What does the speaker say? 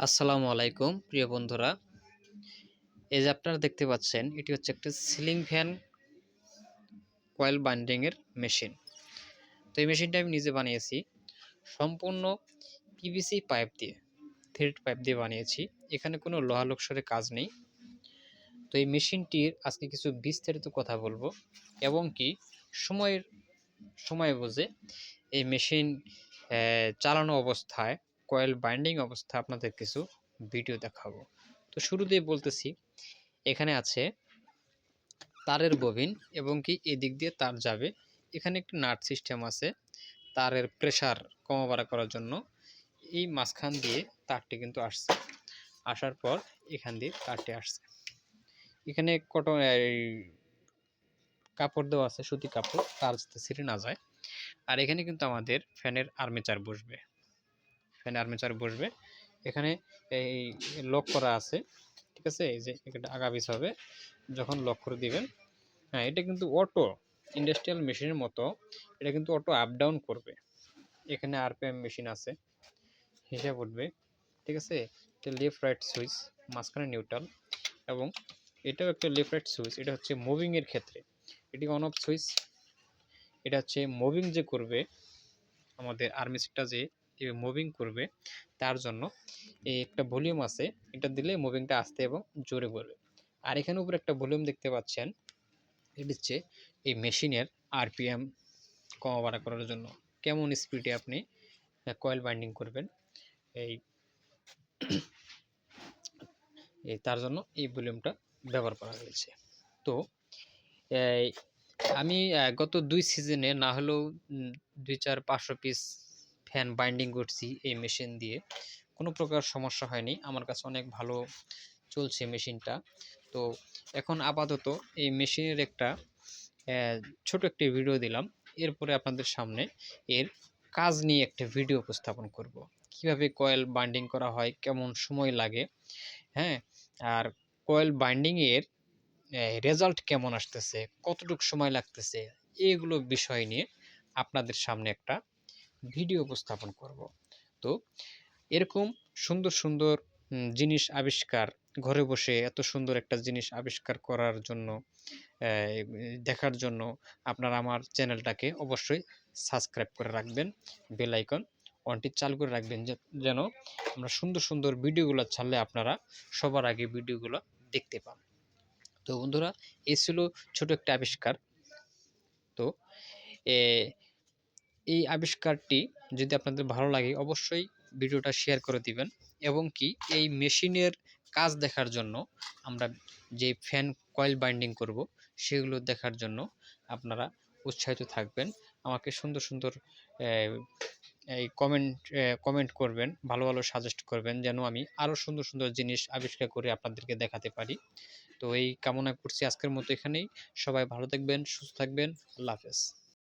আসসালামু আলাইকুম প্রিয় বন্ধুরা। এই যে আপনারা দেখতে পাচ্ছেন, এটি হচ্ছে একটা সিলিং ফ্যান কয়েল বাইন্ডিং এর মেশিন। তো এই মেশিনটা আমি নিজে বানিয়েছি সম্পূর্ণ পিভিসি পাইপ দিয়ে, থ্রেড পাইপ দিয়ে বানিয়েছি। এখানে কোনো লোহা লক্সরের কাজ নেই। তো এই মেশিনটির আজকে কিছু বিস্তারিত কথা বলবো এবং কি সময় বুঝে এই মেশিন চালানো অবস্থায় কয়েল বাইন্ডিং অবস্থায় আপনাদের কিছু ভিডিও দেখাবো। তো শুরুতেই বলতেছি, এখানে আছে তারের ববিন এবং কি এদিক দিয়ে তার যাবে। এখানে একটি নাট সিস্টেম আছে তারের প্রেসার কমাবাড়া করার জন্য। এই মাঝখান দিয়ে তারটি কিন্তু আসছে, আসার পর এখান দিয়ে তারটি আসছে। এখানে কটন কাপড় দেওয়া আছে, সুতি কাপড়, তার যাতে ছিঁড়ে না যায়। আর এখানে কিন্তু আমাদের ফ্যানের আর্মেচার বসবে। এখানে এই লক করা আছে, ঠিক আছে। এই যে এটা আগা পিছ হবে যখন লক করে দিবেন। হ্যাঁ, এটা কিন্তু অটো ইন্ডাস্ট্রিয়াল মেশিনের মতো, এটা কিন্তু অটো আপ ডাউন করবে। এখানে আরপিএম মেশিন আছে, হিসাব উঠবে, ঠিক আছে। এটা লেফট রাইট সুইচ, মাঝখানে নিউট্রাল, এবং এটাও একটা লেফট রাইট সুইচ। এটা হচ্ছে মুভিং এর ক্ষেত্রে, এটি অন অফ সুইচ। এটা হচ্ছে মুভিং যে করবে, আমাদের আর্মেচারটা যে মুভিং করবে তার জন্য এই একটা ভলিউম আছে, এটা দিলে মুভিংটা আস্তে এবং জোরে করবে। আর এখানে উপরে একটা ভলিউম দেখতে পাচ্ছেন, এটি হচ্ছে এই মেশিনের আরপিএম কমা বাড়া করার জন্য, কেমন স্পিডে আপনি কয়েল বাইন্ডিং করবেন এই তার জন্য এই ভলিউমটা ব্যবহার করা হয়েছে। তো আমি গত 2 সিজনে না হলেও 2-4-500 পিস ফ্যান বাইন্ডিং করছি এই মেশিন দিয়ে। কোনো প্রকার সমস্যা হয়নি, আমার কাছে অনেক ভালো চলছে মেশিনটা। তো এখন আপাতত এই মেশিনের একটা ছোট একটি ভিডিও দিলাম। এরপরে আপনাদের সামনে এর কাজ নিয়ে একটা ভিডিও উপস্থাপন করব। কিভাবে কয়েল বাইন্ডিং করা হয়, কেমন সময় লাগে, হ্যাঁ, আর কয়েল বাইন্ডিং এর রেজাল্ট কেমন আসতেছে, কতটুকু সময় লাগতেছে, এগুলো বিষয় নিয়ে আপনাদের সামনে একটা ভিডিও উপস্থাপন করব। তো এরকম সুন্দর সুন্দর জিনিস আবিষ্কার, ঘরে বসে এত সুন্দর একটা জিনিস আবিষ্কার করার জন্য, দেখার জন্য আপনারা আমার চ্যানেলটাকে অবশ্যই সাবস্ক্রাইব করে রাখবেন, বেল আইকন অনটি চালু করে রাখবেন, যেন আমরা সুন্দর সুন্দর ভিডিওগুলো ছাড়লে আপনারা সবার আগে ভিডিওগুলো দেখতে পান। তো বন্ধুরা, এই ছিল ছোট একটা আবিষ্কার। তো এই আবিষ্কারটি যদি আপনাদের ভালো লাগে অবশ্যই ভিডিওটা শেয়ার করে দিবেন, এবং কি এই মেশিনের কাজ দেখার জন্য, আমরা যে ফ্যান কয়েল বাইন্ডিং করব সেগুলো দেখার জন্য আপনারা উৎসাহিত থাকবেন। আমাকে সুন্দর সুন্দর এই কমেন্ট করবেন, ভালো ভালো সাজেস্ট করবেন, যেন আমি আরও সুন্দর সুন্দর জিনিস আবিষ্কার করে আপনাদেরকে দেখাতে পারি। তো এই কামনা করছি আজকের মতো এখানেই। সবাই ভালো থাকবেন, সুস্থ থাকবেন। আল্লাহ হাফেজ।